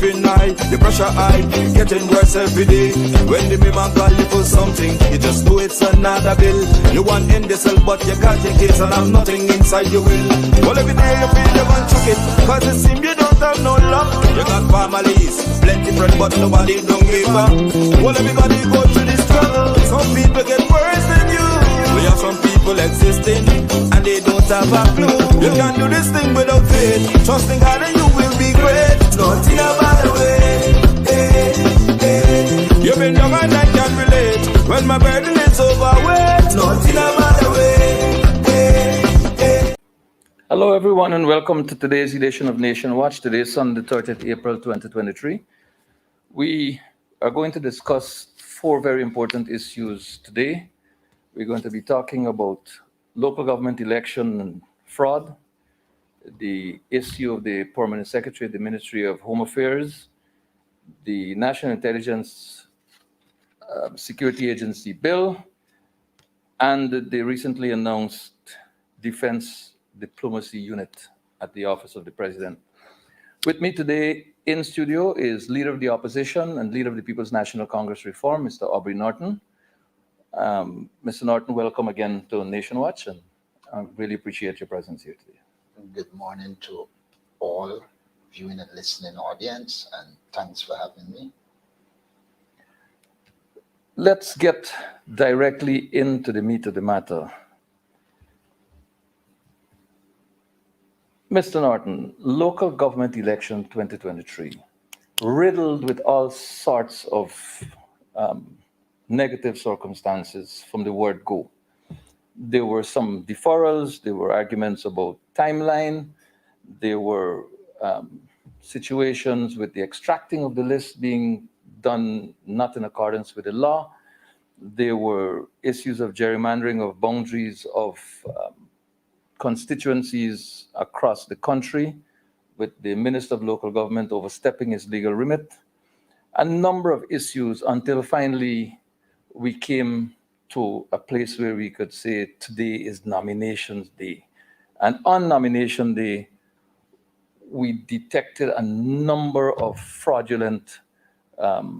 living high, the pressure high, getting worse every day. When the man call you for something, you just know it's another bill. You want in the cell, but you can't take it and have nothing inside your will. Well, every day you feel you want to chuck it, cause it seems you don't have no luck. You got families, plenty friends, but nobody don't give up. Well, everybody go through the struggle. Some people get worse than you. We have some people existing, and they don't have a clue. You can't do this thing without faith. Trusting God and you will be great. Nothing about the way. Hey, hey. You've been young and I can relate. When my burden is overweight. Nothing about the way. Hey, hey. Hello, everyone, and welcome to today's edition of Nation Watch. Today is Sunday, 30th April 2023. We are going to discuss four very important issues today. We're going to be talking about local government election and fraud, the issue of the Permanent Secretary of the Ministry of Home Affairs, the National Intelligence Security Agency bill, and the recently announced Defense Diplomacy Unit at the Office of the President. With me today in studio is Leader of the Opposition and Leader of the People's National Congress Reform, Mr. Aubrey Norton. Mr. Norton, welcome again to Nation Watch, and I really appreciate your presence here today. Good morning to all viewing and listening audience, and thanks for having me. Let's get directly into the meat of the matter. Mr. Norton, local government election 2023, riddled with all sorts of negative circumstances from the word go. There were some deferrals, there were arguments about timeline, there were situations with the extracting of the list being done not in accordance with the law. There were issues of gerrymandering of boundaries of constituencies across the country, with the Minister of Local Government overstepping his legal remit. A number of issues until finally we came to a place where we could say today is nominations day. And on nomination day, we detected a number of fraudulent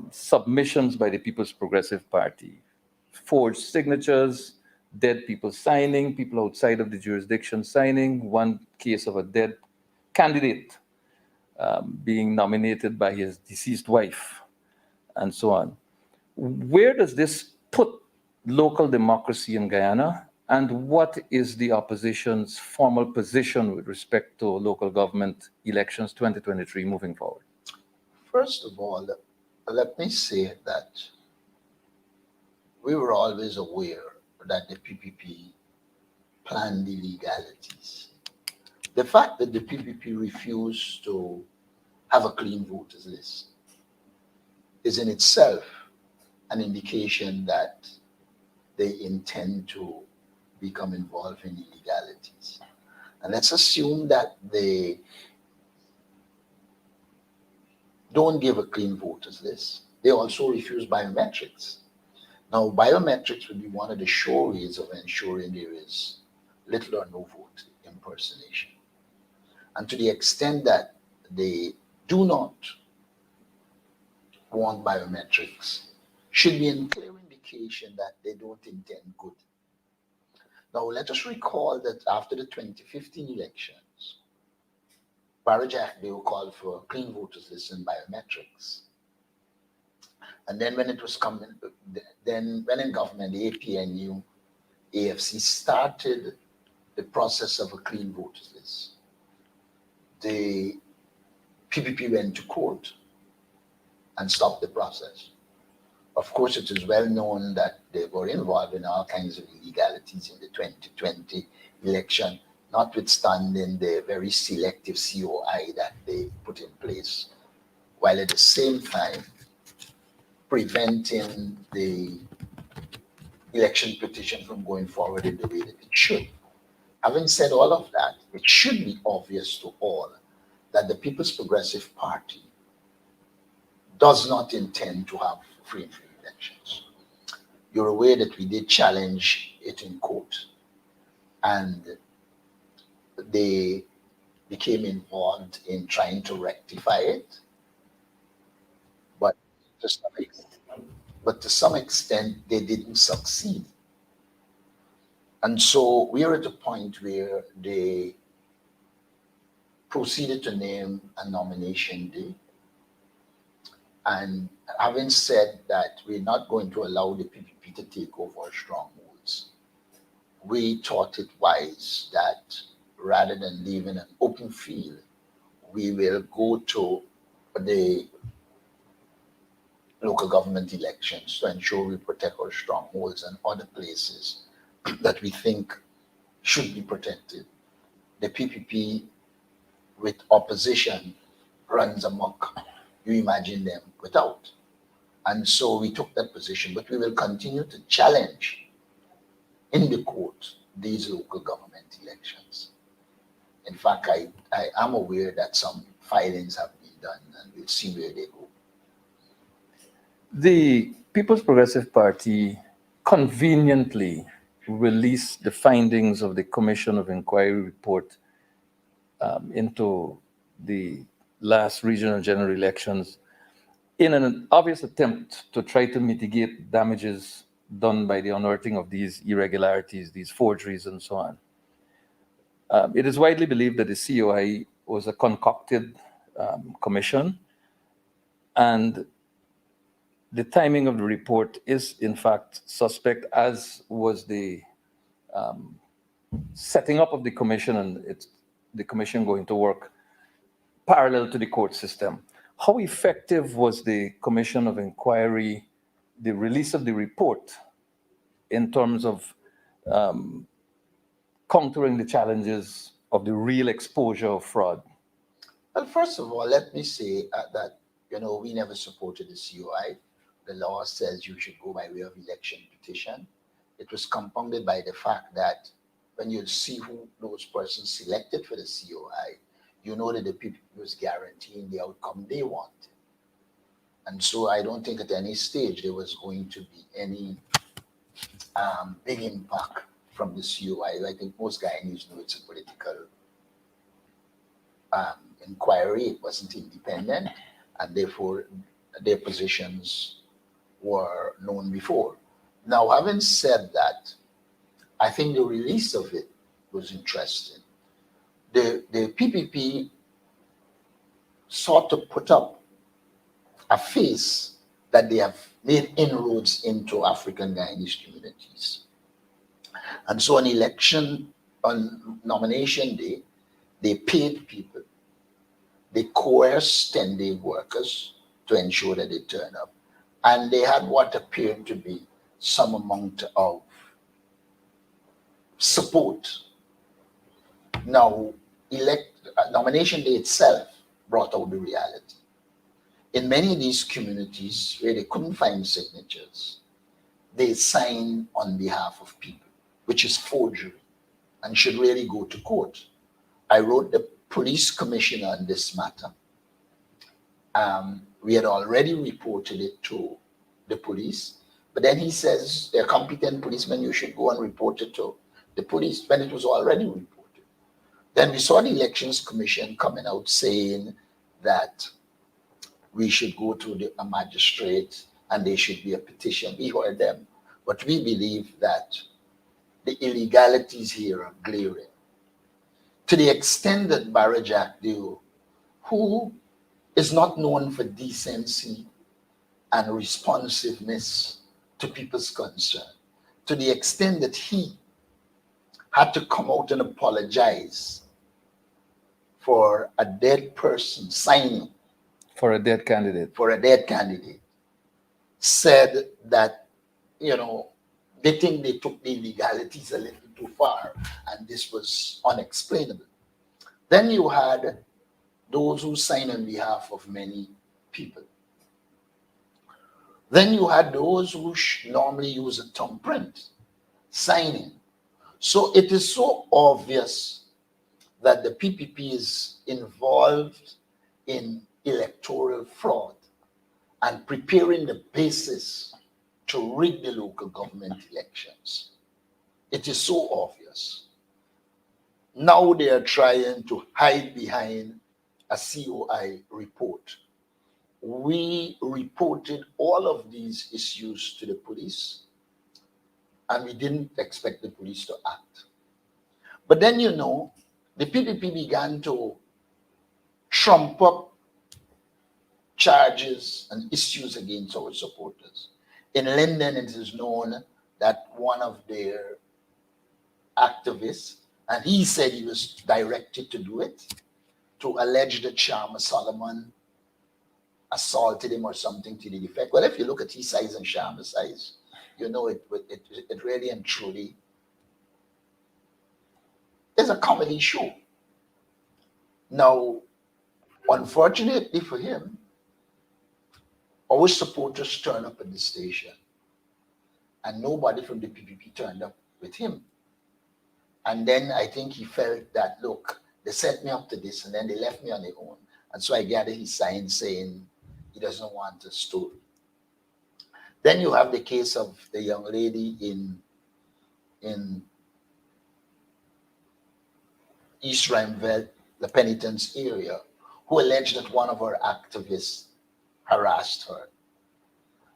submissions by the People's Progressive Party. Forged signatures, dead people signing, people outside of the jurisdiction signing, one case of a dead candidate being nominated by his deceased wife, and so on. Where does this put local democracy in Guyana, and what is the opposition's formal position with respect to local government elections 2023 moving forward? First of all, let me say that we were always aware that the PPP planned illegalities. The fact that the PPP refused to have a clean voters list is in itself an indication that they intend to become involved in illegalities. And let's assume that they don't give a clean voters list. They also refuse biometrics. Now, biometrics would be one of the sure ways of ensuring there is little or no vote impersonation. And to the extent that they do not want biometrics, should be a clear indication that they don't intend good. Now, let us recall that after the 2015 elections, Barajak, they were called for a clean voters list and biometrics. And then when it was coming, then when in government, the APNU, AFC started the process of a clean voters list. The PPP went to court and stopped the process. Of course, it is well known that they were involved in all kinds of illegalities in the 2020 election, notwithstanding the very selective COI that they put in place, while at the same time preventing the election petition from going forward in the way that it should. Having said all of that, it should be obvious to all that the People's Progressive Party does not intend to have free and fair elections. You're aware that we did challenge it in court, and they became involved in trying to rectify it. to some extent, they didn't succeed. And so we are at a point where they proceeded to name a nomination day. And having said that, we're not going to allow the PPP to take over our strongholds, we thought it wise that rather than leaving an open field, we will go to the local government elections to ensure we protect our strongholds and other places that we think should be protected. The PPP with opposition runs amok. You imagine them without. And so we took that position, but we will continue to challenge in the court these local government elections. In fact, I am aware that some filings have been done, and we'll see where they go. The People's Progressive Party conveniently released the findings of the Commission of Inquiry report into the last regional general elections in an obvious attempt to try to mitigate damages done by the unearthing of these irregularities, these forgeries, and so on. It is widely believed that the COI was a concocted commission, and the timing of the report is, in fact, suspect, as was the setting up of the commission and the commission going to work parallel to the court system. How effective was the Commission of Inquiry, the release of the report, in terms of countering the challenges of the real exposure of fraud? Well, first of all, let me say that, we never supported the COI. The law says you should go by way of election petition. It was compounded by the fact that when you see who those persons selected for the COI, you know that the people was guaranteeing the outcome they want. And so I don't think at any stage there was going to be any big impact from the COI. I think most Guyanese know it's a political inquiry. It wasn't independent, and therefore their positions were known before. Now, having said that, I think the release of it was interesting. The PPP sought to put up a face that they have made inroads into African Guyanese communities. And so on nomination day, they paid people, they coerced 10-day workers to ensure that they turn up. And they had what appeared to be some amount of support. Now, nomination day itself brought out the reality. In many of these communities where they couldn't find signatures, they signed on behalf of people, which is forgery and should really go to court. I wrote the police commissioner on this matter. We had already reported it to the police, but then he says they're competent policemen, you should go and report it to the police when it was already reported. Then we saw the Elections Commission coming out saying that we should go to a magistrate and there should be a petition. We heard them, but we believe that the illegalities here are glaring. To the extent that Barra Jack Deo, who is not known for decency and responsiveness to people's concern, to the extent that he had to come out and apologize for a dead person signing For a dead candidate. Said that, they think they took the illegalities a little too far, and this was unexplainable. Then you had those who sign on behalf of many people. Then you had those who normally use a thumbprint signing. So it is so obvious that the PPP is involved in electoral fraud and preparing the basis to rig the local government elections. It is so obvious. Now they are trying to hide behind a COI report, we reported all of these issues to the police, and we didn't expect the police to act. But then, the PPP began to trump up charges and issues against our supporters. In London, it is known that one of their activists, and he said he was directed to do it, to allege that Sharma Solomon assaulted him or something to the effect. Well, if you look at his size and Sharma's size, it really and truly is a comedy show. Now, unfortunately for him, our supporters turned up at the station, and nobody from the PPP turned up with him. And then I think he felt that, look, they set me up to this, and then they left me on their own. And so I gathered his sign saying he doesn't want a story. Then you have the case of the young lady in East Rheinveld, the penitence area, who alleged that one of her activists harassed her.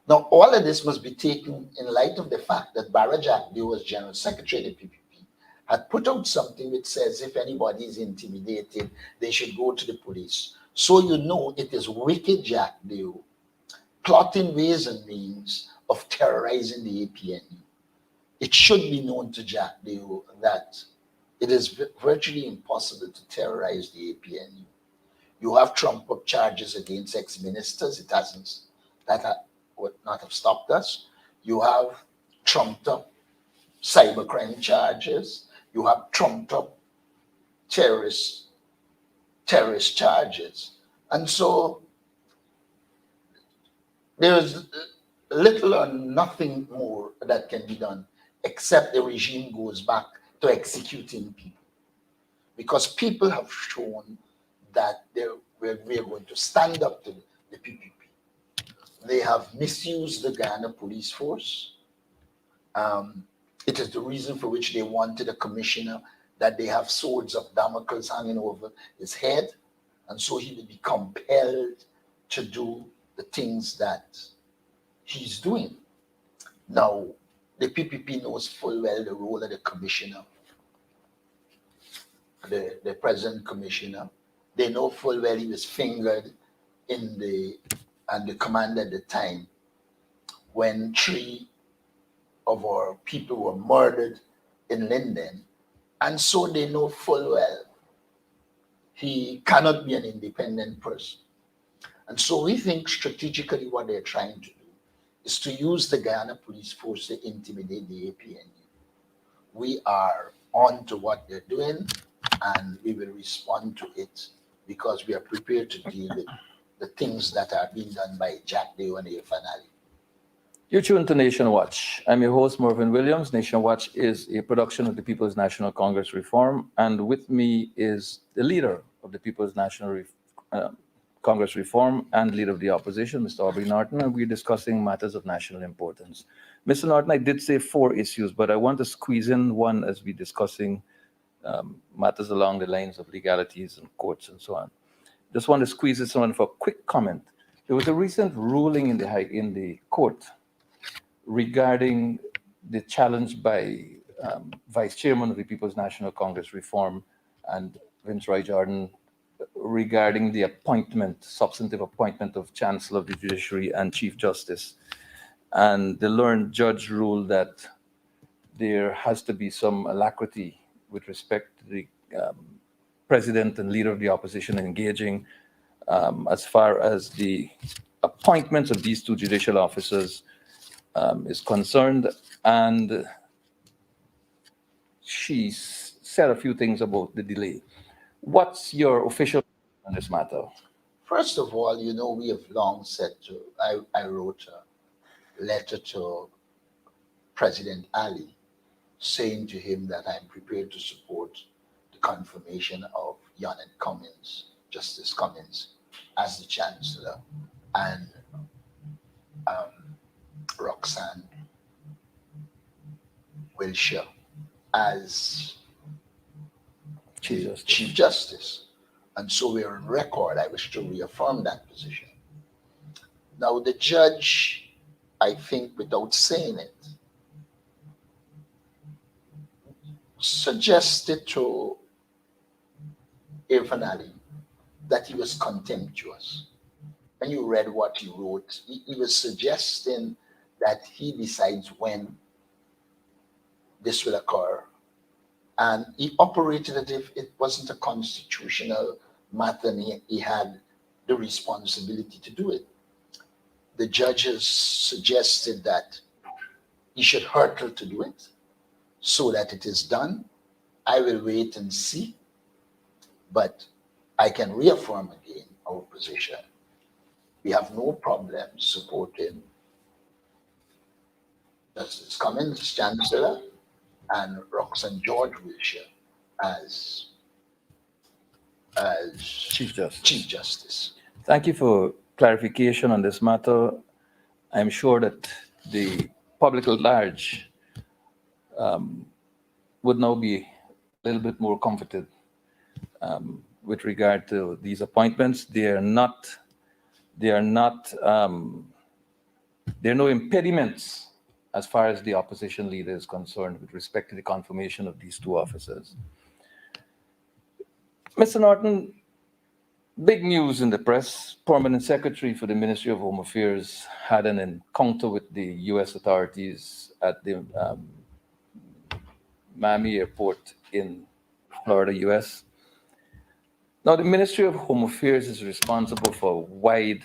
Now, all of this must be taken in light of the fact that Barra Jack Dew, as General Secretary of the PPP, had put out something which says if anybody is intimidated, they should go to the police. So it is wicked Jack Dew plotting ways and means of terrorizing the APNU. It should be known to Jack Dew that it is virtually impossible to terrorize the APNU. You have trumped up charges against ex-ministers. That would not have stopped us. You have trumped up cybercrime charges. You have trumped up terrorist charges. And so there's little or nothing more that can be done except the regime goes back to executing people. Because people have shown that we are going to stand up to the PPP. They have misused the Ghana police force. It is the reason for which they wanted a commissioner that they have swords of Damocles hanging over his head. And so he would be compelled to do the things that he's doing. Now, the PPP knows full well the role of the commissioner, the present commissioner. They know full well he was fingered and the command at the time when 3 of our people were murdered in Linden. And so they know full well he cannot be an independent person. And so we think strategically what they're trying to do is to use the Guyana police force to intimidate the APNU. We are on to what they're doing, and we will respond to it because we are prepared to deal with the things that are being done by Jack Day and the finale. You're tuned to Nation Watch. I'm your host, Mervyn Williams. Nation Watch is a production of the People's National Congress Reform, and with me is the leader of the People's National Congress Reform and leader of the opposition, Mr. Aubrey Norton, and we're discussing matters of national importance. Mr. Norton, I did say 4 issues, but I want to squeeze in one as we're discussing matters along the lines of legalities and courts and so on. Just want to squeeze this one for a quick comment. There was a recent ruling in the court regarding the challenge by Vice Chairman of the People's National Congress Reform and Vince Roy Jordan regarding the substantive appointment of Chancellor of the Judiciary and Chief Justice. And the learned judge ruled that there has to be some alacrity with respect to the president and leader of the opposition engaging as far as the appointments of these 2 judicial officers is concerned. And she said a few things about the delay. What's your official on this matter? First of all, we have long said I wrote a letter to President Ali saying to him that I'm prepared to support the confirmation of Janet Cummins, Justice Cummins, as the Chancellor, and Roxanne Wilshire as Chief Justice. And so we're on record. I wish to reaffirm that position. Now, the judge, I think, without saying it, suggested to Irfan Ali that he was contemptuous. When you read what he wrote, he was suggesting that he decides when this will occur. And he operated as if it wasn't a constitutional matter and he had the responsibility to do it. The judges suggested that he should hurtle to do it so that it is done. I will wait and see, but I can reaffirm again our position. We have no problem supporting Justice Cummins, Chancellor, and Roxanne George Wilshire as Chief Justice. Chief Justice. Thank you for clarification on this matter. I'm sure that the public at large would now be a little bit more comforted with regard to these appointments. There are no impediments as far as the opposition leader is concerned with respect to the confirmation of these two officers. Mr. Norton, big news in the press. Permanent Secretary for the Ministry of Home Affairs had an encounter with the U.S. authorities at the Miami airport in Florida, U.S. Now, the Ministry of Home Affairs is responsible for a wide,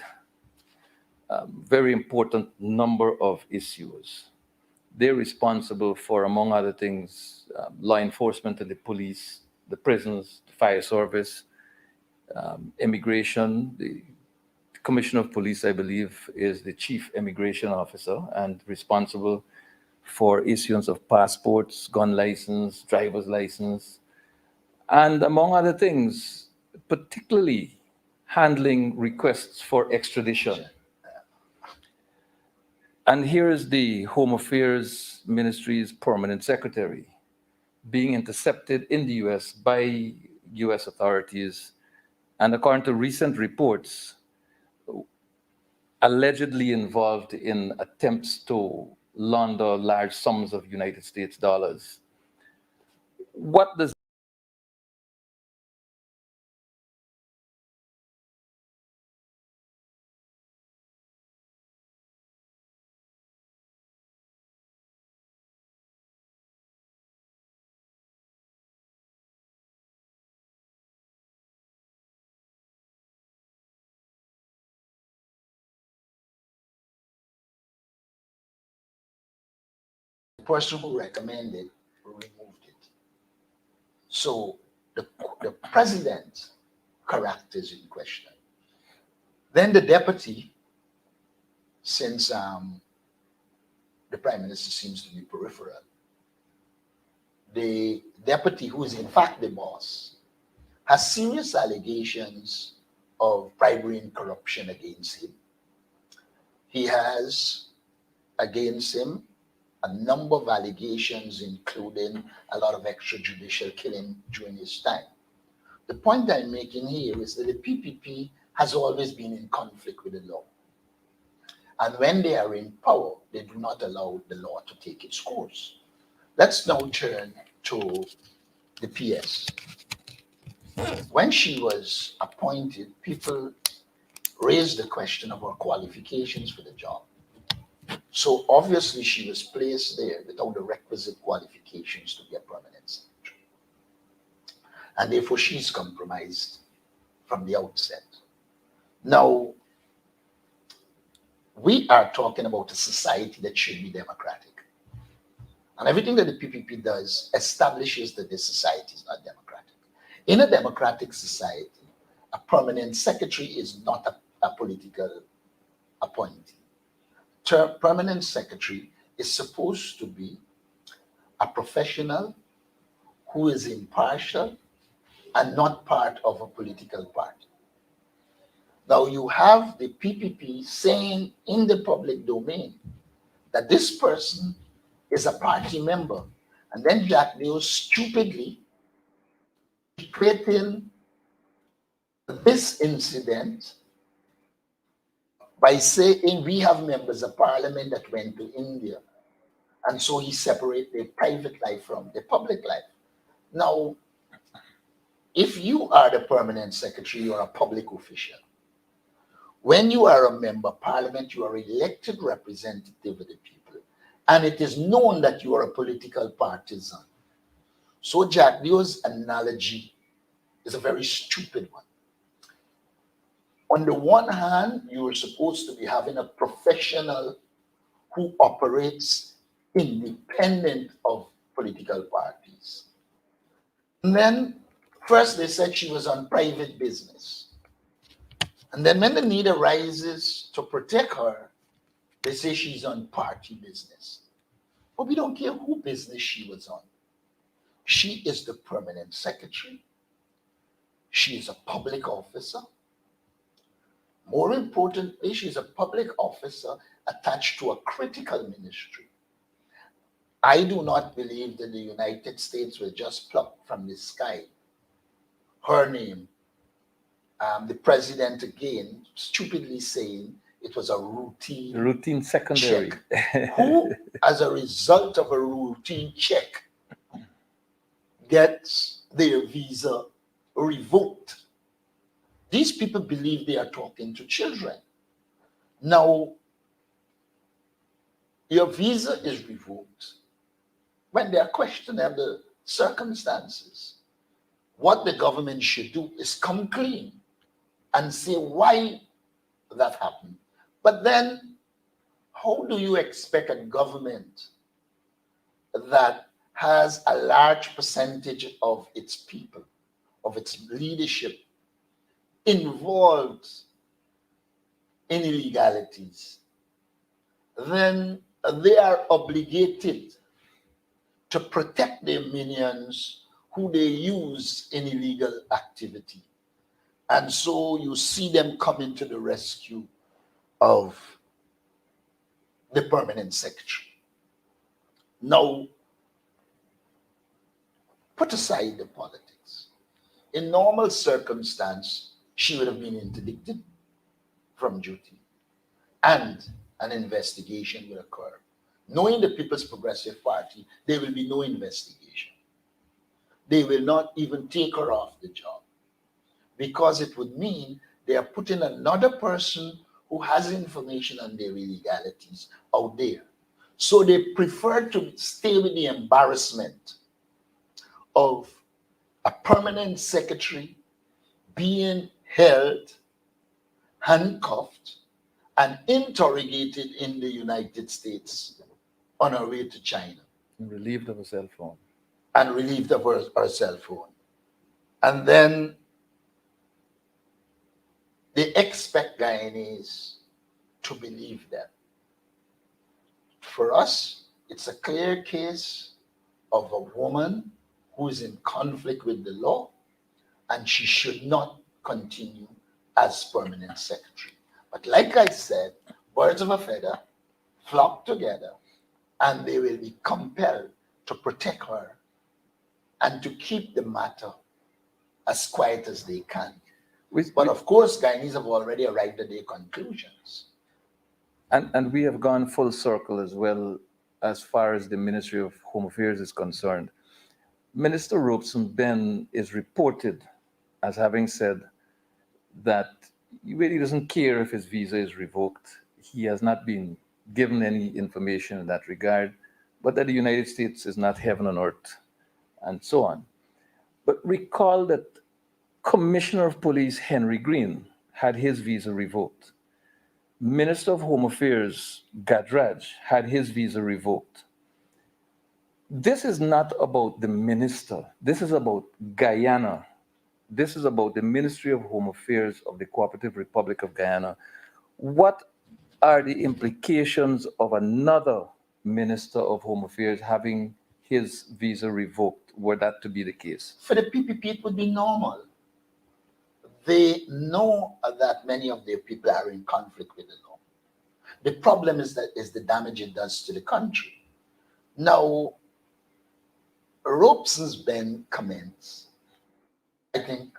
very important number of issues. They're responsible for, among other things, law enforcement and the police, the prisons, the fire service, immigration. The Commissioner of Police, I believe, is the Chief Immigration Officer and responsible for issuance of passports, gun license, driver's license, and among other things, particularly handling requests for extradition. And here is the Home Affairs Ministry's Permanent Secretary being intercepted in the US by US authorities, and according to recent reports, allegedly involved in attempts to launder large sums of United States dollars. What does The person who recommended removed it. So the president's character is in question. Then the deputy, since the prime minister seems to be peripheral, the deputy, who is in fact the boss, has serious allegations of bribery and corruption against him. He has against him a number of allegations, including a lot of extrajudicial killing during his time. The point I'm making here is that the PPP has always been in conflict with the law. And when they are in power, they do not allow the law to take its course. Let's now turn to the PS. When she was appointed, people raised the question of her qualifications for the job. So obviously she was placed there without the requisite qualifications to be a permanent secretary. And therefore she's compromised from the outset. Now, we are talking about a society that should be democratic. And everything that the PPP does establishes that this society is not democratic. In a democratic society, a permanent secretary is not a political appointee. Permanent secretary is supposed to be a professional who is impartial and not part of a political party. Now you have the PPP saying in the public domain that this person is a party member, and then Jack News stupidly equating this incident by saying we have members of parliament that went to India, and so he separates their private life from their public life. Now, if you are the permanent secretary, you are a public official. When you are a member of parliament, you are elected representative of the people, and it is known that you are a political partisan. So Jack Leo's analogy is a very stupid one. On the one hand, you are supposed to be having a professional who operates independent of political parties. And then first they said she was on private business. And then when the need arises to protect her, they say she's on party business. But we don't care who business she was on. She is the permanent secretary. She is a public officer. More importantly, she's a public officer attached to a critical ministry. I do not believe that the United States will just pluck from the sky her name. The president again stupidly saying it was a routine secondary check. Who, as a result of a routine check, gets their visa revoked? These people believe they are talking to children. Now, your visa is revoked. When they are questioning the circumstances, what the government should do is come clean and say why that happened. But then, how do you expect a government that has a large percentage of its people, of its leadership, involved in illegalities, then they are obligated to protect their minions who they use in illegal activity. And so you see them coming to the rescue of the permanent secretary. Now, put aside the politics. In normal circumstance, she would have been interdicted from duty and an investigation will occur. Knowing the People's Progressive Party, there will be no investigation. They will not even take her off the job because it would mean they are putting another person who has information on their illegalities out there. So they prefer to stay with the embarrassment of a permanent secretary being held, handcuffed, and interrogated in the United States on her way to China. And relieved of a cell phone. And relieved of her cell phone. And then they expect Guyanese to believe them. For us, it's a clear case of a woman who is in conflict with the law, and she should not continue as permanent secretary. But like I said, birds of a feather flock together, and they will be compelled to protect her and to keep the matter as quiet as they can. But of course, Guyanese have already arrived at their conclusions. And we have gone full circle as well as far as the Ministry of Home Affairs is concerned. Minister Robeson Ben is reported as having said that he really doesn't care if his visa is revoked. He has not been given any information in that regard, but that the United States is not heaven on earth, and so on. But recall that Commissioner of Police Henry Green had his visa revoked. Minister of Home Affairs Gadraj had his visa revoked. This is not about the minister. This is about Guyana. This is about the Ministry of Home Affairs of the Cooperative Republic of Guyana. What are the implications of another Minister of Home Affairs having his visa revoked, were that to be the case? For the PPP, it would be normal. They know that many of their people are in conflict with the law. The problem is the damage it does to the country. Now, Robeson's Ben comments, I think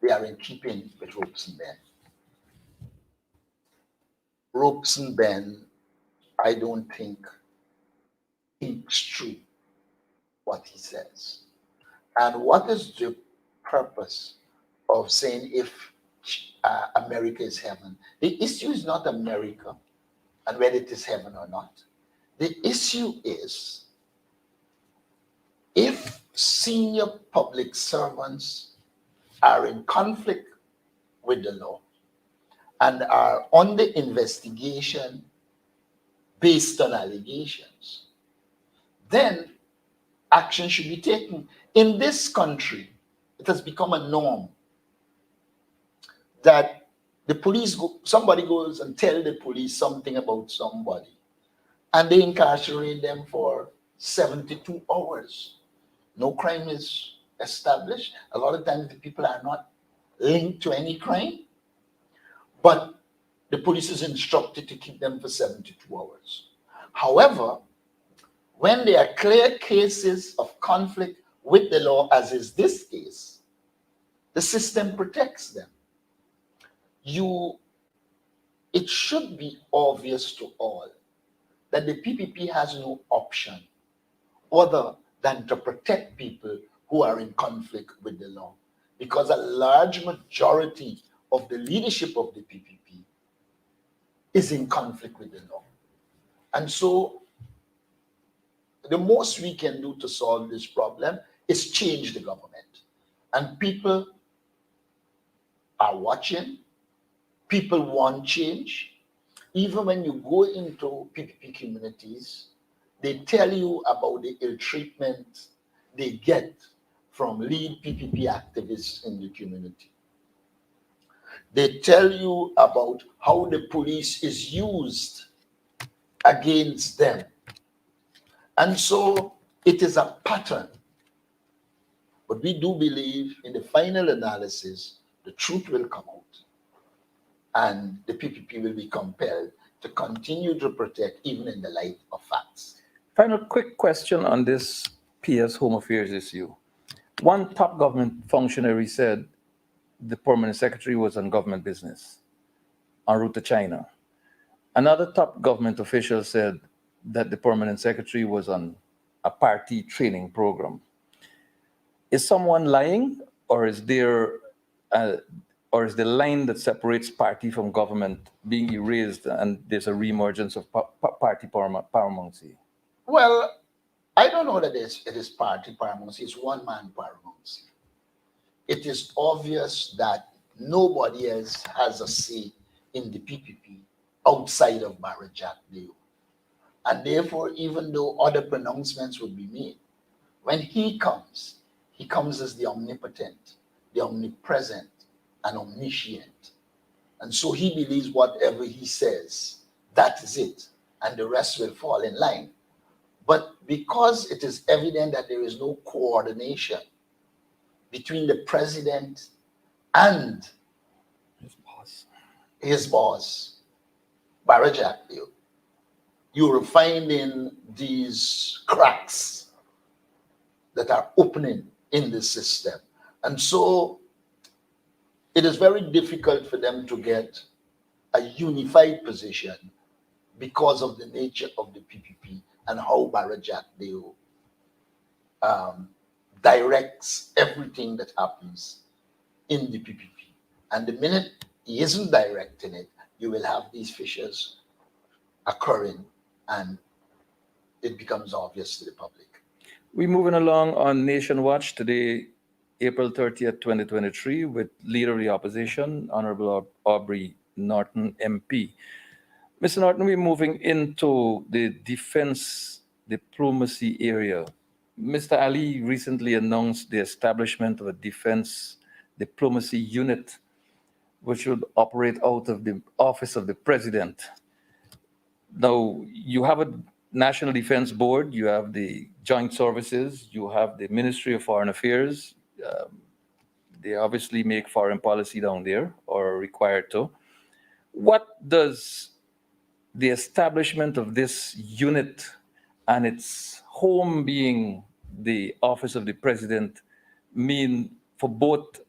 they are in keeping with Robeson Ben. Robeson Ben, I don't think, thinks through what he says. And what is the purpose of saying if America is heaven? The issue is not America and whether it is heaven or not. The issue is if senior public servants are in conflict with the law and are under investigation based on allegations, then action should be taken. In this country, it has become a norm that the police somebody goes and tell the police something about somebody, and they incarcerate them for 72 hours. No crime is established. A lot of times the people are not linked to any crime, but the police is instructed to keep them for 72 hours. However, when there are clear cases of conflict with the law, as is this case, the system protects them. It should be obvious to all that the PPP has no option other than to protect people who are in conflict with the law, because a large majority of the leadership of the PPP is in conflict with the law. And so the most we can do to solve this problem is change the government. And people are watching. People want change. Even when you go into PPP communities, they tell you about the ill treatment they get from lead PPP activists in the community. They tell you about how the police is used against them. And so it is a pattern. But we do believe in the final analysis, the truth will come out and the PPP will be compelled to continue to protect even in the light of facts. Final quick question on this PS Home Affairs issue. One top government functionary said the permanent secretary was on government business en route to China. Another top government official said that the permanent secretary was on a party training program. Is someone lying, or is there, or is the line that separates party from government being erased, and there's a reemergence of party paramountcy? Well, I don't know that it is party paramountcy. It's one-man paramountcy. It is obvious that nobody else has a say in the PPP outside of Barra Jack Deo. And therefore, even though other pronouncements would be made, when he comes as the omnipotent, the omnipresent, and omniscient. And so he believes whatever he says, that is it, and the rest will fall in line. But because it is evident that there is no coordination between the president and his boss, Barra Jack Deo, you are finding these cracks that are opening in the system. And so it is very difficult for them to get a unified position because of the nature of the PPP and how Barra Jack Deo directs everything that happens in the PPP. And the minute he isn't directing it, you will have these fissures occurring and it becomes obvious to the public. We're moving along on Nation Watch today, April 30th, 2023, with Leader of the Opposition, Honorable Aubrey Norton, MP. Mr. Norton, we're moving into the defense diplomacy area. Mr. Ali recently announced the establishment of a defense diplomacy unit, which would operate out of the office of the president. Now, you have a National Defense Board, you have the Joint Services, you have the Ministry of Foreign Affairs. They obviously make foreign policy down there, or are required to. What does the establishment of this unit and its home being the office of the president mean for both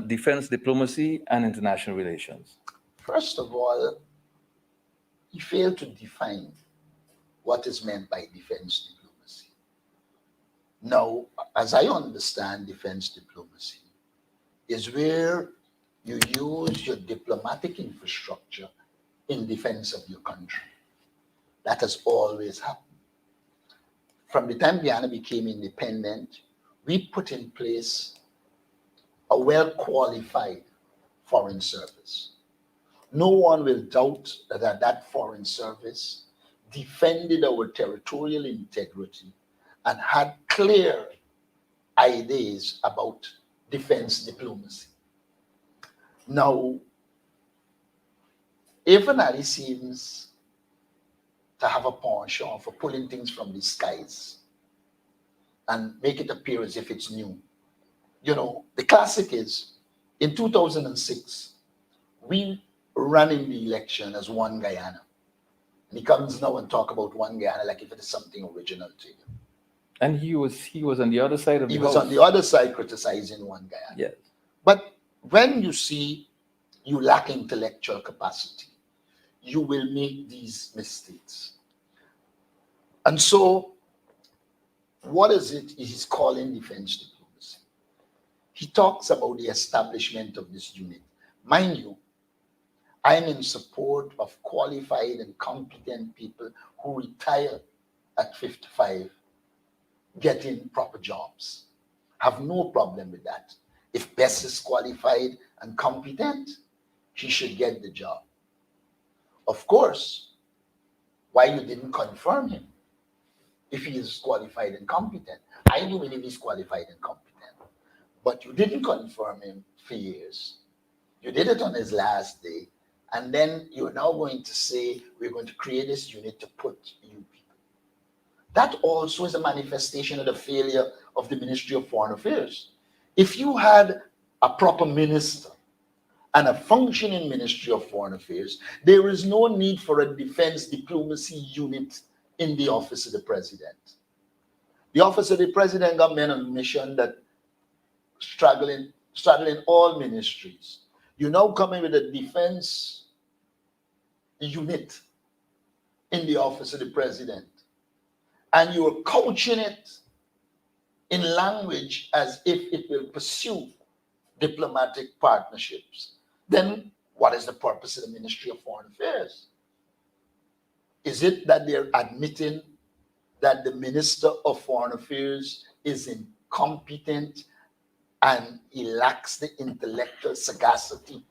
defense diplomacy and international relations? First of all, he failed to define what is meant by defense diplomacy. Now, as I understand defense diplomacy, is where you use your diplomatic infrastructure in defense of your country. That has always happened. From the time Guyana became independent, we put in place a well-qualified foreign service. No one will doubt that that foreign service defended our territorial integrity and had clear ideas about defense diplomacy. Now, Evan Ali seems to have a penchant for pulling things from the skies and make it appear as if it's new. You know, the classic is, in 2006, we ran in the election as one Guyana. And he comes now and talk about one Guyana like if it is something original to him. And he was on the other side of the He was house. on the other side criticizing one Guyana. Yes. But when you see you lack intellectual capacity, you will make these mistakes. And so, what is it he's calling defense diplomacy? He talks about the establishment of this unit. Mind you, I'm in support of qualified and competent people who retire at 55 getting proper jobs. Have no problem with that. If Bess is qualified and competent, she should get the job. Of course, why you didn't confirm him if he is qualified and competent? I do believe he's qualified and competent, but you didn't confirm him for years. You did it on his last day, and then you're now going to say, we're going to create this unit to put you people. That also is a manifestation of the failure of the Ministry of Foreign Affairs. If you had a proper minister and a functioning Ministry of Foreign Affairs, there is no need for a defense diplomacy unit in the office of the president. The office of the president got men on a mission that straddling all ministries. You now come in with a defense unit in the office of the president, and you're couching it in language as if it will pursue diplomatic partnerships. Then what is the purpose of the Ministry of Foreign Affairs? Is it that they're admitting that the Minister of Foreign Affairs is incompetent and he lacks the intellectual sagacity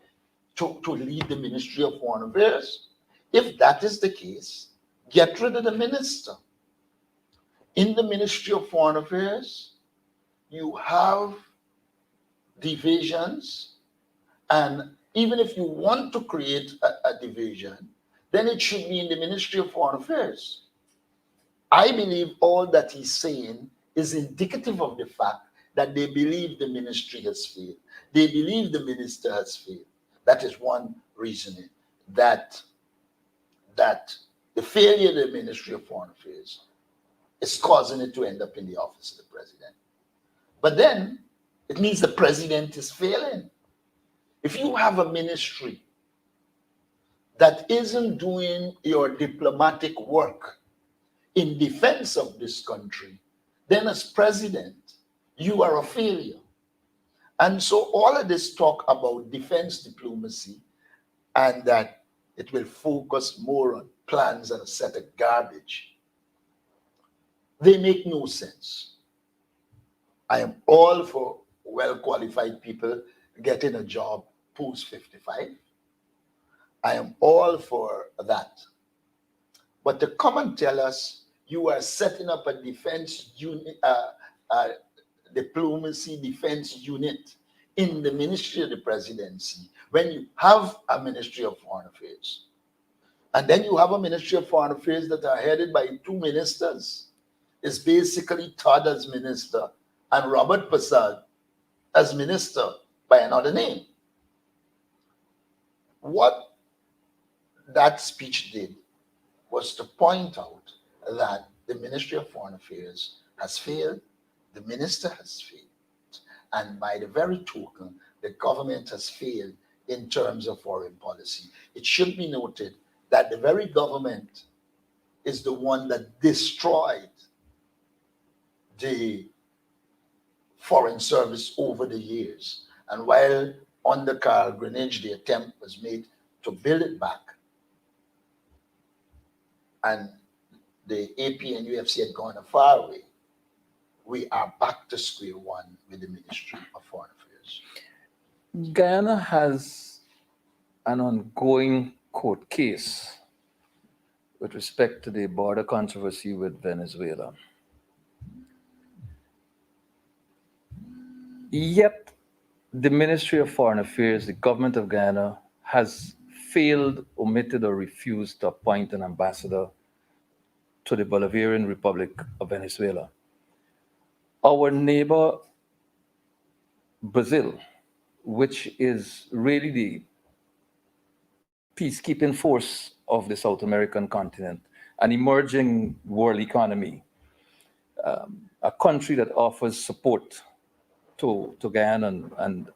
to lead the Ministry of Foreign Affairs? If that is the case, get rid of the minister. In the Ministry of Foreign Affairs, you have divisions, and even if you want to create a division, then it should be in the Ministry of Foreign Affairs. I believe all that he's saying is indicative of the fact that they believe the ministry has failed. They believe the minister has failed. That is one reasoning that the failure of the Ministry of Foreign Affairs is causing it to end up in the office of the president. But then it means the president is failing. If you have a ministry that isn't doing your diplomatic work in defense of this country, then as president, you are a failure. And so all of this talk about defense diplomacy and that it will focus more on plans and a set of garbage, they make no sense. I am all for well-qualified people getting a job post 55. I am all for that. But to come and tell us you are setting up a defense unit, diplomacy defense unit in the Ministry of the Presidency when you have a Ministry of Foreign Affairs. And then you have a Ministry of Foreign Affairs that are headed by two ministers. It's basically Todd as minister and Robert Prasad as minister by another name. What that speech did was to point out that the Ministry of Foreign Affairs has failed, the minister has failed, and by the very token, the government has failed in terms of foreign policy. It should be noted that the very government is the one that destroyed the foreign service over the years. And while under Carl Greenidge, the attempt was made to build it back, and the AP and UFC had gone a far way, we are back to square one with the Ministry of Foreign Affairs. Guyana has an ongoing court case with respect to the border controversy with Venezuela. Yet, the Ministry of Foreign Affairs, the government of Guyana, has failed, omitted, or refused to appoint an ambassador to the Bolivarian Republic of Venezuela. Our neighbor, Brazil, which is really the peacekeeping force of the South American continent, an emerging world economy, a country that offers support to Guyana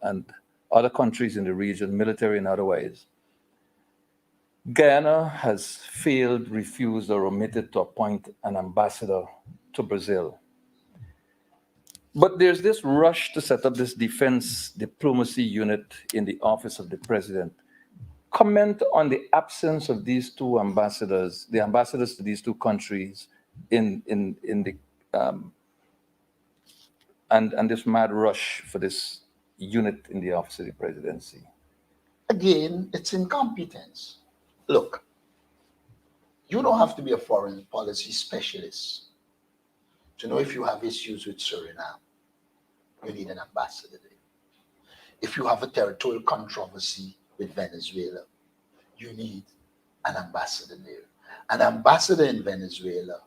and other countries in the region, military and otherwise. Guyana has failed, refused, or omitted to appoint an ambassador to Brazil. But there's this rush to set up this defense diplomacy unit in the office of the president. Comment on the absence of these two ambassadors, the ambassadors to these two countries, in the and this mad rush for this unit in the office of the presidency. Again, it's incompetence. Look, you don't have to be a foreign policy specialist to know if you have issues with Suriname, you need an ambassador there. If you have a territorial controversy with Venezuela, you need an ambassador there. An ambassador in Venezuela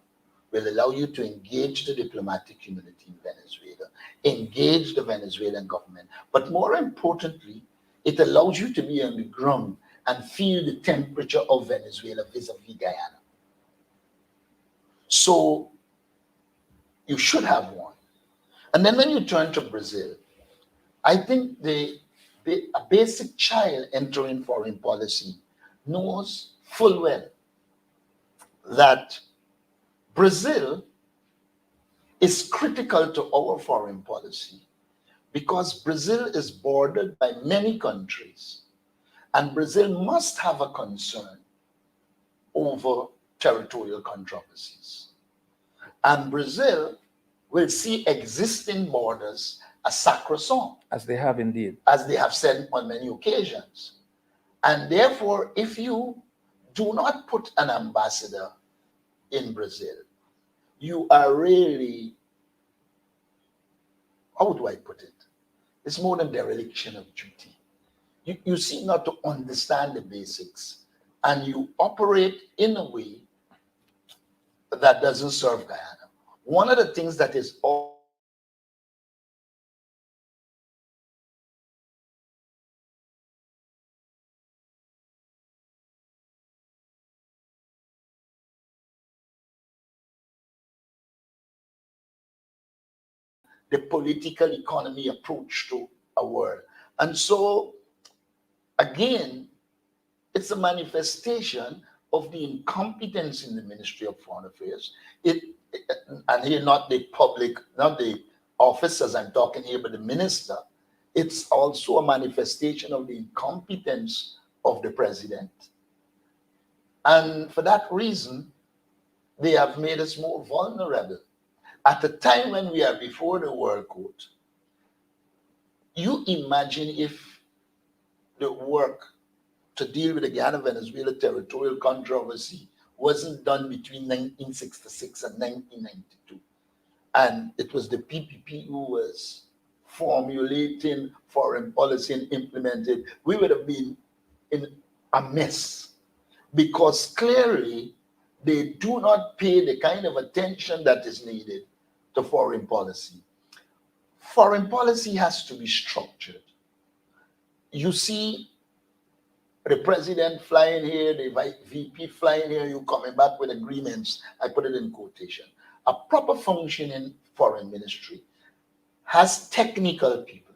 will allow you to engage the diplomatic community in Venezuela, engage the Venezuelan government, but more importantly, it allows you to be on the ground and feel the temperature of Venezuela vis-a-vis Guyana. So you should have one. And then when you turn to Brazil, I think a basic child entering foreign policy knows full well that Brazil is critical to our foreign policy because Brazil is bordered by many countries, and Brazil must have a concern over territorial controversies. And Brazil will see existing borders as sacrosanct. As they have indeed. As they have said on many occasions. And therefore, if you do not put an ambassador in Brazil, you are really, how do I put it? It's more than dereliction of duty. You seem not to understand the basics, and you operate in a way that doesn't serve Guyana. One of the things that is the political economy approach to a world. And so, again, it's a manifestation of the incompetence in the Ministry of Foreign Affairs. And here, not the public, not the officers I'm talking here, but the minister. It's also a manifestation of the incompetence of the president. And for that reason, they have made us more vulnerable. At a time when we are before the World Court, you imagine if the work to deal with the Guyana-Venezuela territorial controversy wasn't done between 1966 and 1992. And it was the PPP who was formulating foreign policy and implemented, we would have been in a mess, because clearly they do not pay the kind of attention that is needed to foreign policy. Foreign policy has to be structured. You see the president flying here, the VP flying here, you coming back with agreements. I put it in quotation. A proper functioning foreign ministry has technical people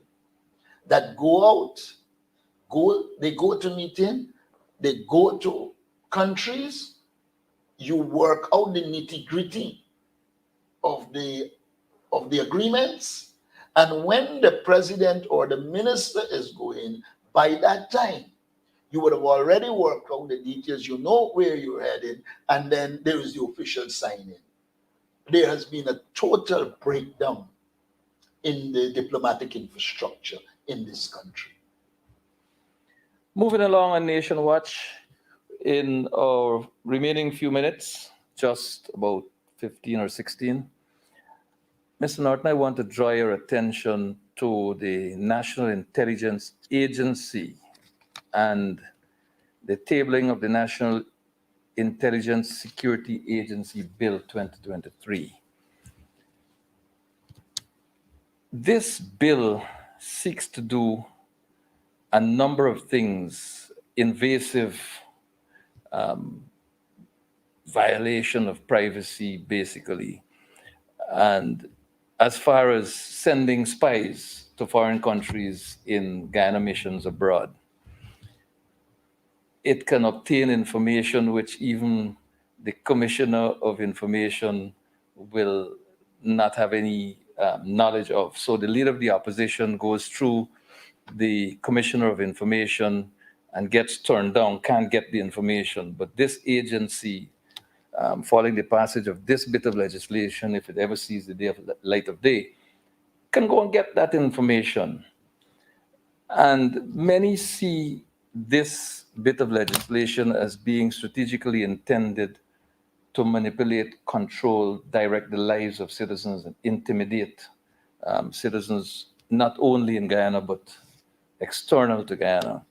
that go out They go to meeting, they go to countries, you work out the nitty-gritty of the agreements, and when the president or the minister is going, by that time, you would have already worked out the details, you know where you're headed, and then there is the official signing. There has been a total breakdown in the diplomatic infrastructure in this country. Moving along on Nation Watch, in our remaining few minutes, just about 15 or 16, Mr. Norton, I want to draw your attention to the National Intelligence Agency and the tabling of the National Intelligence Security Agency Bill 2023. This bill seeks to do a number of things: invasive violation of privacy, basically, and as far as sending spies to foreign countries in Guyana missions abroad. It can obtain information which even the Commissioner of Information will not have any knowledge of. So the leader of the opposition goes through the Commissioner of Information and gets turned down, can't get the information. But this agency, following the passage of this bit of legislation, if it ever sees the light of day, can go and get that information. And many see this bit of legislation as being strategically intended to manipulate, control, direct the lives of citizens and intimidate citizens, not only in Guyana, but external to Guyana.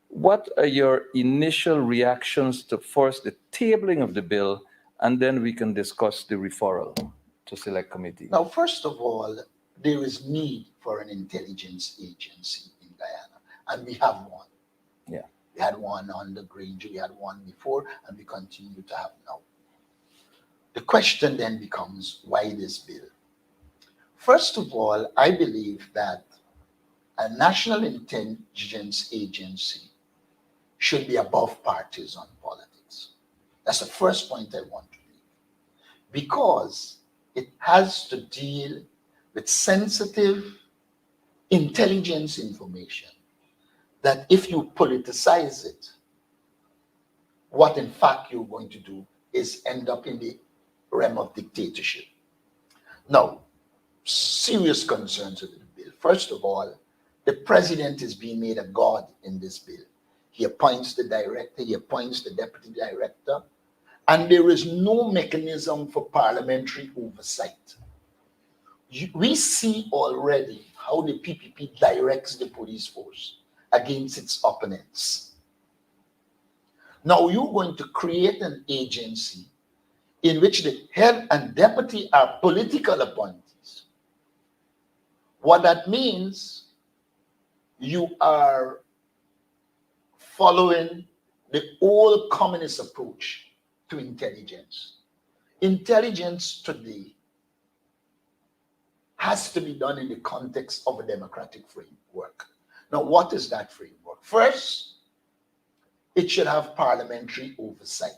What are your initial reactions to first the tabling of the bill, and then we can discuss the referral to select committee? Now, first of all, there is need for an intelligence agency in Guyana, and we have one. Yeah. We had one on the Granger, we had one before, and we continue to have now. The question then becomes, why this bill? First of all, I believe that a national intelligence agency should be above partisan politics. That's the first point I want to make, because it has to deal with sensitive intelligence information that if you politicize it, what in fact you're going to do is end up in the realm of dictatorship. Now, serious concerns with the bill. First of all, the president is being made a god in this bill. He appoints the director, he appoints the deputy director, and there is no mechanism for parliamentary oversight. We see already how the PPP directs the police force against its opponents. Now you're going to create an agency in which the head and deputy are political appointees. What that means, you are following the old communist approach to intelligence. Intelligence today has to be done in the context of a democratic framework. Now, what is that framework? First, it should have parliamentary oversight.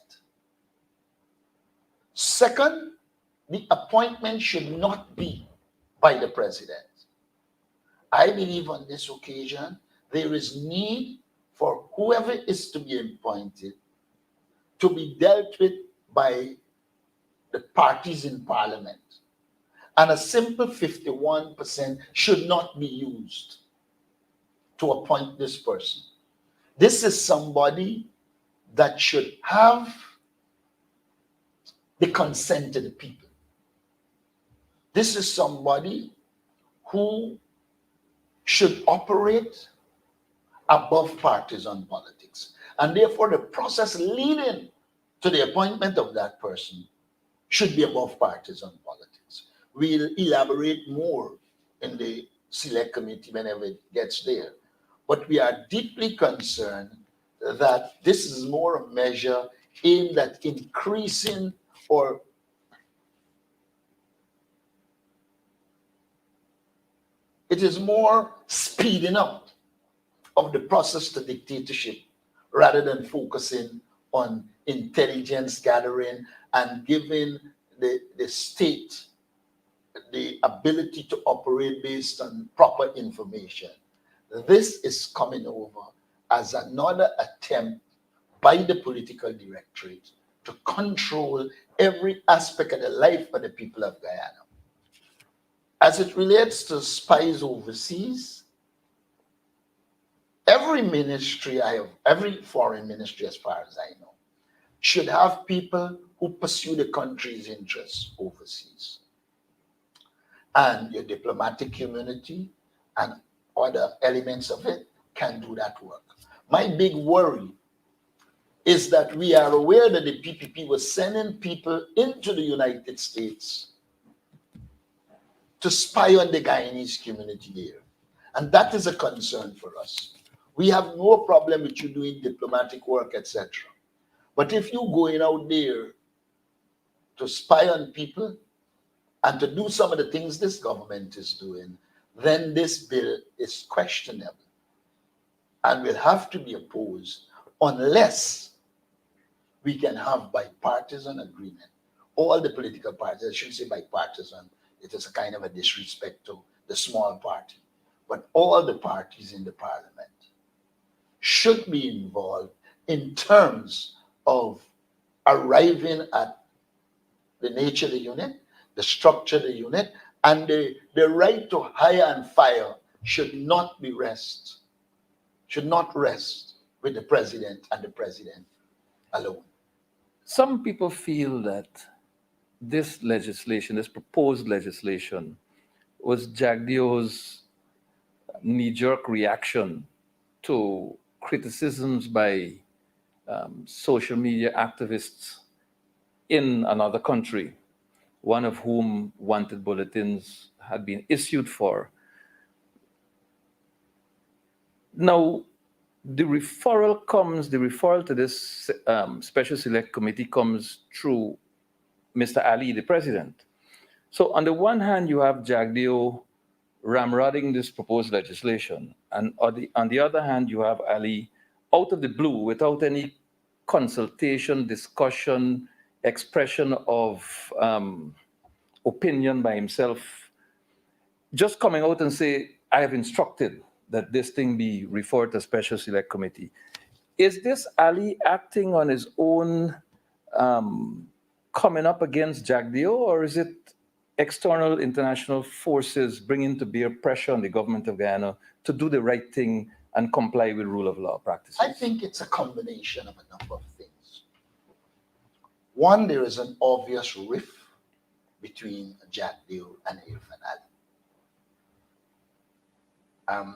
Second, the appointment should not be by the president. I believe on this occasion, there is need for whoever is to be appointed to be dealt with by the parties in parliament. And a simple 51% should not be used to appoint this person. This is somebody that should have the consent of the people. This is somebody who should operate above partisan politics. And therefore, the process leading to the appointment of that person should be above partisan politics. We'll elaborate more in the select committee whenever it gets there. But we are deeply concerned that this is more a measure aimed at increasing or it is more speeding up of the process to dictatorship rather than focusing on intelligence gathering and giving the state the ability to operate based on proper information. This is coming over as another attempt by the political directorate to control every aspect of the life of the people of Guyana. As it relates to spies overseas, every foreign ministry, as far as I know, should have people who pursue the country's interests overseas. And your diplomatic community and other elements of it can do that work. My big worry is that we are aware that the PPP was sending people into the United States to spy on the Guyanese community there. And that is a concern for us. We have no problem with you doing diplomatic work, etc. But if you're going out there to spy on people and to do some of the things this government is doing, then this bill is questionable and will have to be opposed unless we can have bipartisan agreement. All the political parties, I shouldn't say bipartisan, it is a kind of a disrespect to the small party, but all the parties in the parliament should be involved in terms of arriving at the nature of the unit, the structure of the unit, and the right to hire and fire should not rest with the president and the president alone. Some people feel that this legislation, this proposed legislation, was Jagdeo's knee-jerk reaction to criticisms by social media activists in another country, one of whom wanted bulletins had been issued for. Now, the referral to this Special Select Committee comes through Mr. Ali, the president. So on the one hand, you have Jagdeo ramrodding this proposed legislation, and on the other hand, you have Ali out of the blue, without any consultation, discussion, expression of opinion by himself, just coming out and say, I have instructed that this thing be referred to Special Select Committee. Is this Ali acting on his own, coming up against Jagdeo, or is it external international forces bringing to bear pressure on the government of Guyana to do the right thing and comply with rule of law practices? I think it's a combination of a number of things. One, there is an obvious rift between Jagdeo and Irfan Ali.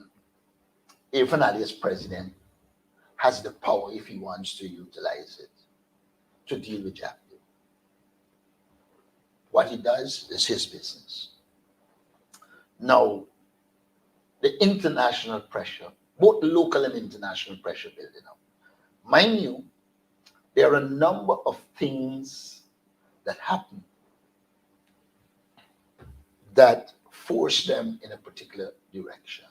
Irfan Ali, as president, has the power, if he wants to utilize it, to deal with Jagdeo. What he does is his business. Now, the international pressure, both local and international pressure building up. Mind you, there are a number of things that happen that force them in a particular direction.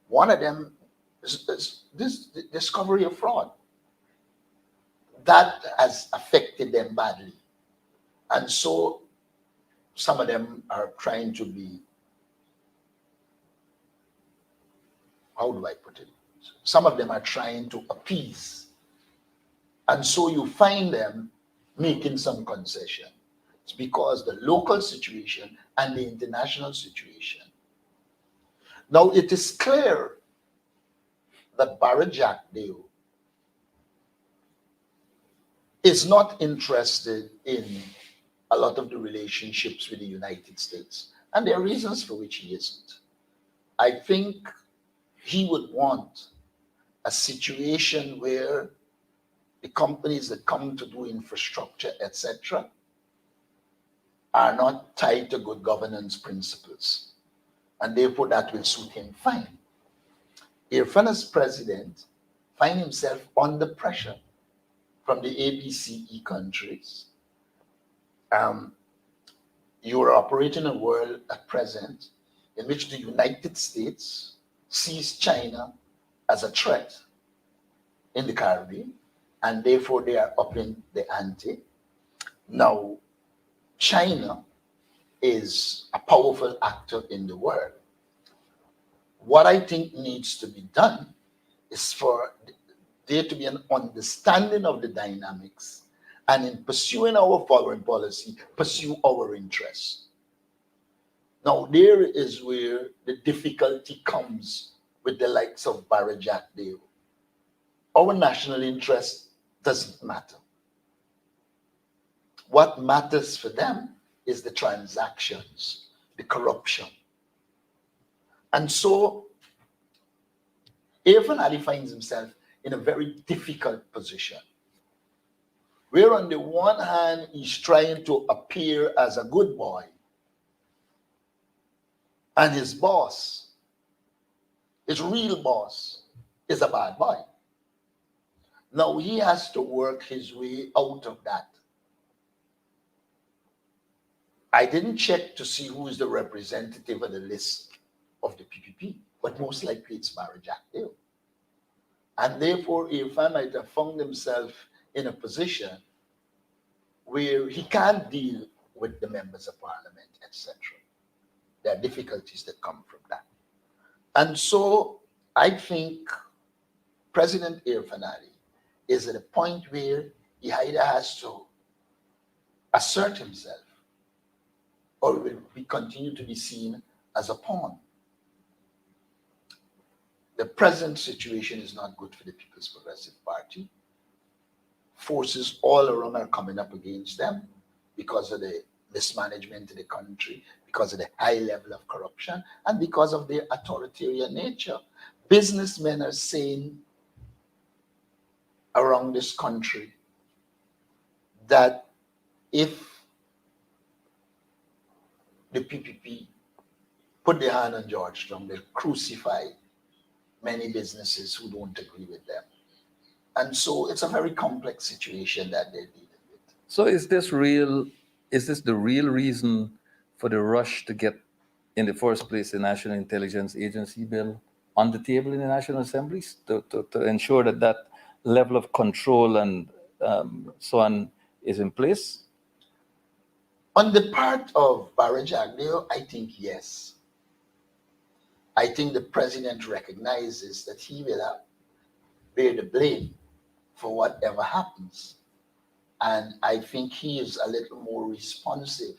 One of them is this discovery of fraud. That has affected them badly. And so some of them are trying to be, how do I put it? Some of them are trying to appease. And so you find them making some concession. It's because the local situation and the international situation. Now it is clear that Barra Jagdeo is not interested in a lot of the relationships with the United States. And there are reasons for which he isn't. I think he would want a situation where the companies that come to do infrastructure, etc., are not tied to good governance principles. And therefore that will suit him fine. Irfan, as president, find himself under pressure from the ABCE countries. You are operating in a world at present in which the United States sees China as a threat in the Caribbean, and therefore they are upping the ante. Now, China is a powerful actor in the world. What I think needs to be done is for there to be an understanding of the dynamics, and in pursuing our foreign policy, pursue our interests. Now, there is where the difficulty comes with the likes of Barry Jack Dale. Our national interest doesn't matter. What matters for them is the transactions, the corruption. And so, Irfan Ali finds himself in a very difficult position, where on the one hand, he's trying to appear as a good boy, and his boss, his real boss, is a bad boy. Now he has to work his way out of that. I didn't check to see who is the representative of the list of the PPP, but most likely it's Barry Jack Dale. And therefore, Irfan might have found himself in a position where he can't deal with the members of parliament, etc. There are difficulties that come from that. And so I think President Irfan Ali is at a point where he either has to assert himself or will be continue to be seen as a pawn. The present situation is not good for the People's Progressive Party. Forces all around are coming up against them because of the mismanagement of the country, because of the high level of corruption, and because of their authoritarian nature. Businessmen are saying around this country that if the PPP put their hand on Georgetown, they'll crucify many businesses who don't agree with them. And so it's a very complex situation that they're dealing with. So is this the real reason for the rush to get, in the first place, the National Intelligence Agency bill on the table in the National Assemblies to ensure that that level of control and so on is in place? On the part of Barry Jack Dale, I think yes. I think the president recognizes that he will bear the blame for whatever happens. And I think he is a little more responsive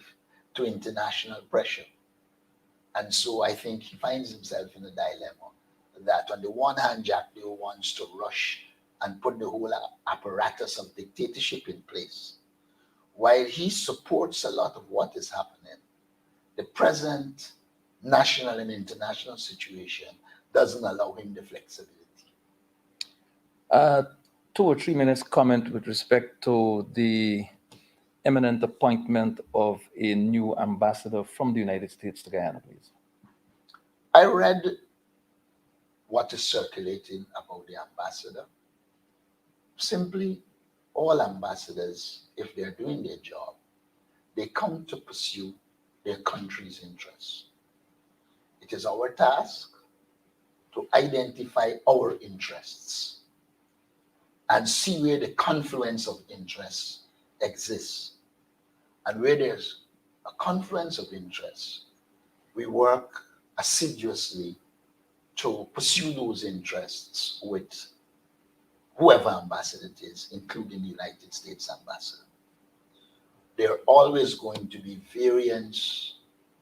to international pressure. And so I think he finds himself in a dilemma that on the one hand, Jack Dale wants to rush and put the whole apparatus of dictatorship in place. While he supports a lot of what is happening, the present national and international situation doesn't allow him the flexibility. 2 or 3 minutes comment with respect to the imminent appointment of a new ambassador from the United States to Guyana, please. I read what is circulating about the ambassador. Simply, all ambassadors, if they're doing their job, they come to pursue their country's interests. It is our task to identify our interests and see where the confluence of interests exists. And where there's a confluence of interests, we work assiduously to pursue those interests with whoever ambassador it is, including the United States ambassador. There are always going to be variance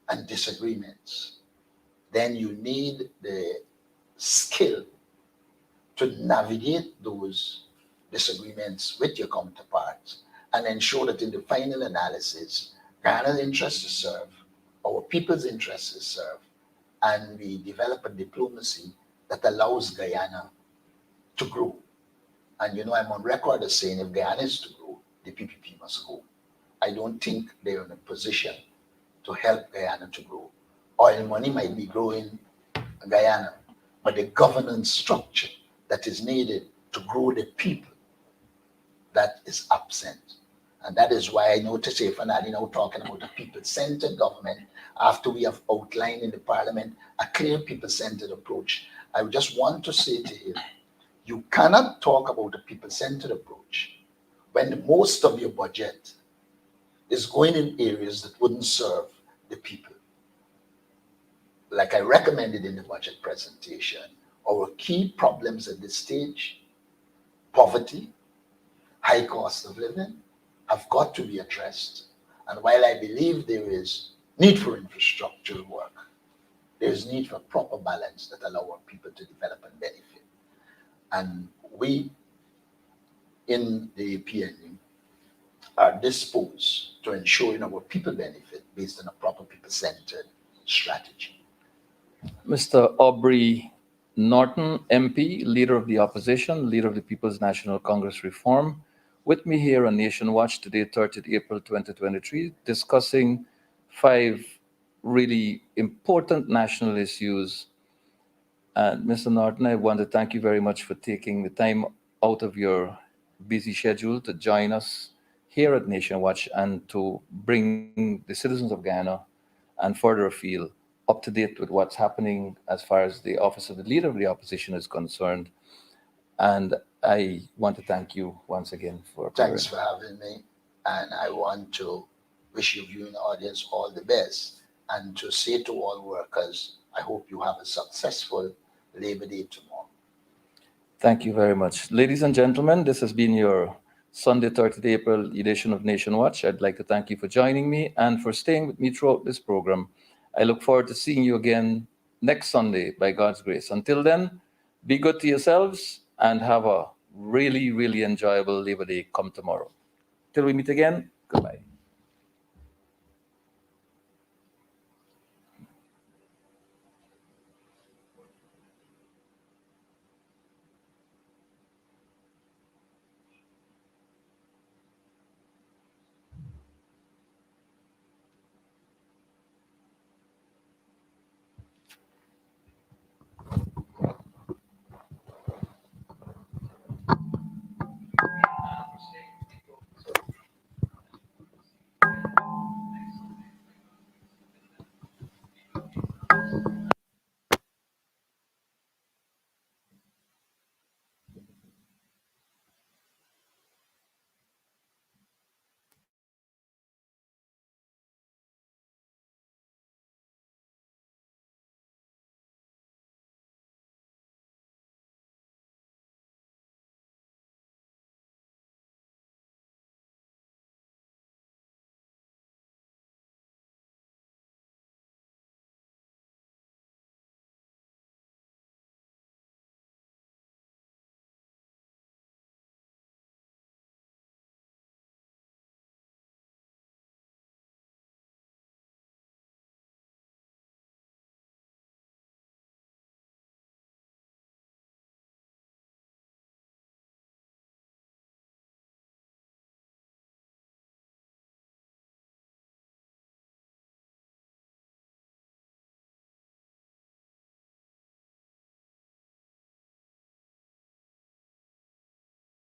and disagreements. Then you need the skill to navigate those disagreements with your counterparts and ensure that in the final analysis, Guyana's interests are served, our people's interests are served, and we develop a diplomacy that allows Guyana to grow. And you know, I'm on record as saying if Guyana is to grow, the PPP must go. I don't think they're in a position to help Guyana to grow. Oil money might be growing in Guyana, but the governance structure that is needed to grow the people, that is absent. And that is why I notice if Fanali now talking about a people-centered government after we have outlined in the parliament a clear people-centered approach. I would just want to say to him, you cannot talk about a people-centered approach when most of your budget is going in areas that wouldn't serve the people. Like I recommended in the budget presentation, our key problems at this stage, poverty, high cost of living, have got to be addressed. And while I believe there is need for infrastructural work, there is need for proper balance that allow our people to develop and benefit. And we in the PNU are disposed to ensuring our people benefit based on a proper people-centered strategy. Mr. Aubrey Norton, MP, Leader of the Opposition, Leader of the People's National Congress Reform, with me here on Nation Watch today, 30th April 2023, discussing 5 really important national issues. And Mr. Norton, I want to thank you very much for taking the time out of your busy schedule to join us here at Nation Watch and to bring the citizens of Guyana and further afield up to date with what's happening as far as the office of the Leader of the Opposition is concerned. And I want to thank you once again for Thanks for having me. And I want to wish your viewing audience all the best and to say to all workers, I hope you have a successful Labor Day tomorrow. Thank you very much. Ladies and gentlemen, this has been your Sunday, 30th April edition of Nation Watch. I'd like to thank you for joining me and for staying with me throughout this program. I look forward to seeing you again next Sunday by God's grace. Until then, be good to yourselves and have a really, really enjoyable Labor Day come tomorrow. Till we meet again, goodbye.